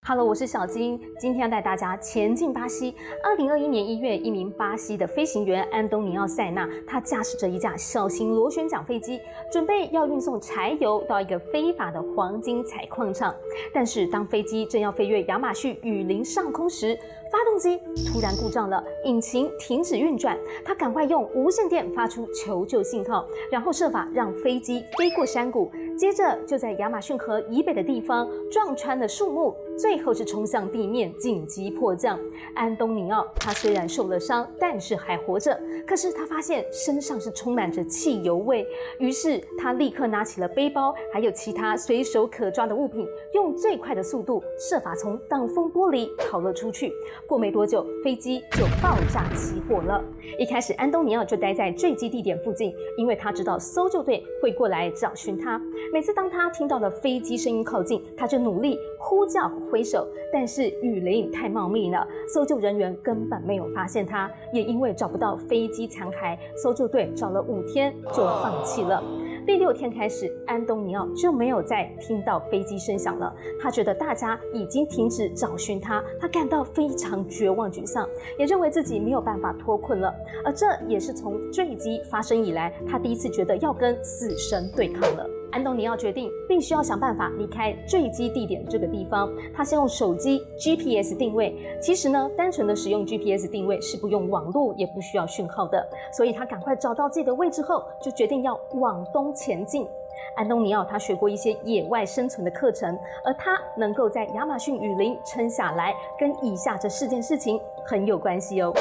Hello， 我是小金，今天要带大家前进巴西。2021年1月，一名巴西的飞行员安东尼奥·塞纳，他驾驶着一架小型螺旋桨飞机，准备要运送柴油到一个非法的黄金采矿场。但是当飞机正要飞越亚马逊雨林上空时，发动机突然故障了，引擎停止运转，他赶快用无线电发出求救信号，然后设法让飞机飞过山谷，接着就在亚马逊河以北的地方撞穿了树木，最后是冲向地面紧急迫降。安东尼奥他虽然受了伤，但是还活着，可是他发现身上是充满着汽油味，于是他立刻拿起了背包，还有其他随手可抓的物品，用最快的速度设法从挡风玻璃逃了出去。过没多久，飞机就爆炸起火了。一开始，安东尼奥就待在坠机地点附近，因为他知道搜救队会过来找寻他。每次当他听到了飞机声音靠近，他就努力呼叫挥手，但是雨林太茂密了，搜救人员根本没有发现他。也因为找不到飞机残骸，搜救队找了5天就放弃了。第6天开始，安东尼奥就没有再听到飞机声响了。他觉得大家已经停止找寻他，他感到非常绝望沮丧，也认为自己没有办法脱困了。而这也是从坠机发生以来，他第一次觉得要跟死神对抗了。安东尼奥决定必须要想办法离开坠机地点这个地方。他先用手机 GPS 定位，其实呢，单纯的使用 GPS 定位是不用网络，也不需要讯号的。所以他赶快找到自己的位置后，就决定要往东前进。安东尼奥他学过一些野外生存的课程，而他能够在亚马逊雨林撑下来，跟以下这4件事情很有关系哦。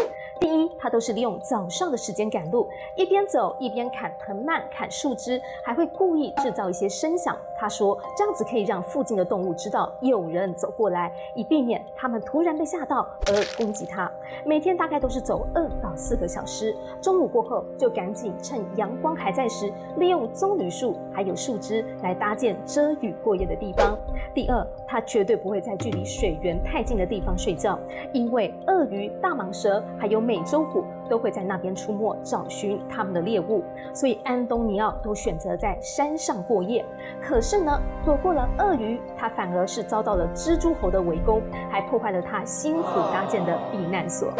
第一，他都是利用早上的时间赶路，一边走一边砍藤蔓、砍树枝，还会故意制造一些声响。他说，这样子可以让附近的动物知道有人走过来，以避免他们突然被吓到而攻击他。每天大概都是走2到4个小时，中午过后就赶紧趁阳光还在时，利用棕榈树还有树枝来搭建遮雨过夜的地方。第二，他绝对不会在距离水源太近的地方睡觉，因为鳄鱼、大蟒蛇还有美洲虎都会在那边出没，找寻他们的猎物，所以安东尼奥都选择在山上过夜。可是呢，躲过了鳄鱼，他反而是遭到了蜘蛛猴的围攻，还破坏了他辛苦搭建的避难所。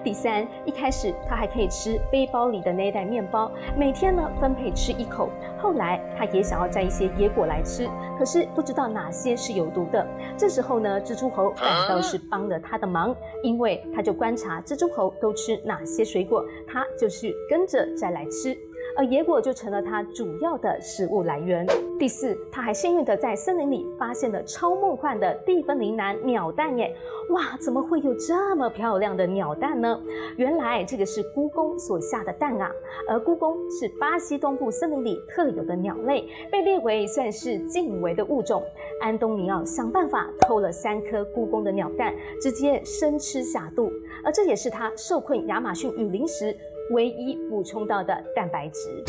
第三，一开始他还可以吃背包里的那袋面包，每天呢分配吃1口。后来他也想要摘一些野果来吃，可是不知道哪些是有毒的。这时候呢，蜘蛛猴反倒是帮了他的忙，因为他就观察蜘蛛猴都吃哪些水果，他就去跟着摘来吃。而野果就成了他主要的食物来源。第四，他还幸运的在森林里发现了超梦幻的蒂芬林蓝鸟蛋耶！哇，怎么会有这么漂亮的鸟蛋呢？原来这个是孤公所下的蛋啊！而孤公是巴西东部森林里特有的鸟类，被列为算是近危的物种。安东尼奥想办法偷了3颗孤公的鸟蛋，直接生吃下肚，而这也是他受困亚马逊雨林时唯一补充到的蛋白质。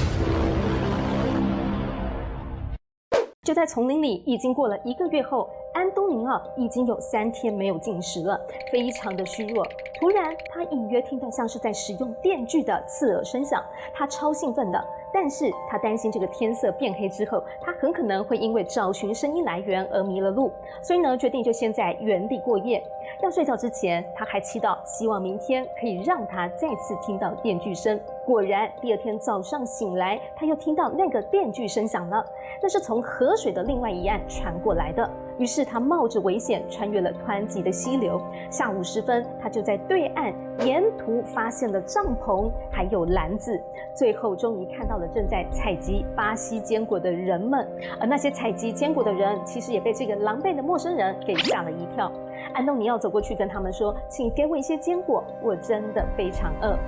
就在丛林里，已经过了1个月后，安东尼奥已经有3天没有进食了，非常的虚弱。突然，他隐约听到像是在使用电锯的刺耳声响，他超兴奋的。但是他担心这个天色变黑之后，他很可能会因为找寻声音来源而迷了路，所以呢，决定就先在原地过夜。要睡觉之前，他还祈祷，希望明天可以让他再次听到电锯声。果然，第2天早上醒来，他又听到那个电锯声响了，那是从河水的另外一岸传过来的。于是他冒着危险穿越了湍急的溪流。下午时分，他就在对岸沿途发现了帐篷，还有篮子。最后终于看到了正在采集巴西坚果的人们，而那些采集坚果的人其实也被这个狼狈的陌生人给吓了一跳。安东尼奥走过去跟他们说：“请给我一些坚果，我真的非常饿。”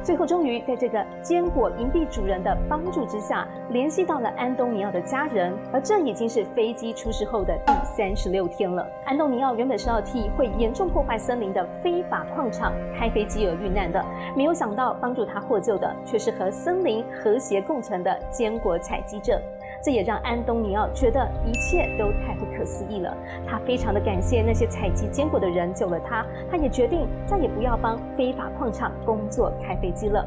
最后终于在这个坚果营地主人的帮助之下，联系到了安东尼奥的家人，而这已经是飞机出事后的第36天了。安东尼奥原本是要替会严重破坏森林的非法矿场开飞机而遇难的，没有想到帮助他获救的却是和森林和谐共存的坚果采集者。这也让安东尼奥觉得一切都太不可思议了。他非常的感谢那些采集坚果的人救了他，他也决定再也不要帮非法矿场工作开飞机了。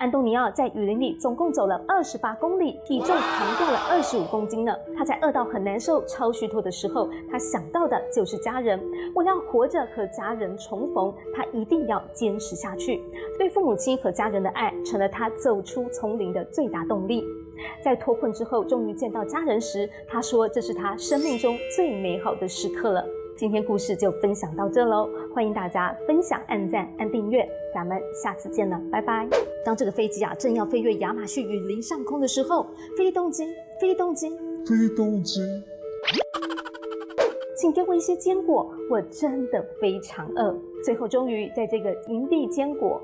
安东尼奥在雨林里总共走了28公里，体重扛掉了25公斤呢。他在饿到很难受、超虚脱的时候，他想到的就是家人。为了活着和家人重逢，他一定要坚持下去。对父母亲和家人的爱，成了他走出丛林的最大动力。在脱困之后，终于见到家人时，他说这是他生命中最美好的时刻了。今天故事就分享到这喽，欢迎大家分享、按赞、按订阅，咱们下次见了，拜拜。当这个飞机正要飞越亚马逊雨林上空的时候，飞动机，请给我一些坚果，我真的非常饿。最后终于在这个营地坚果。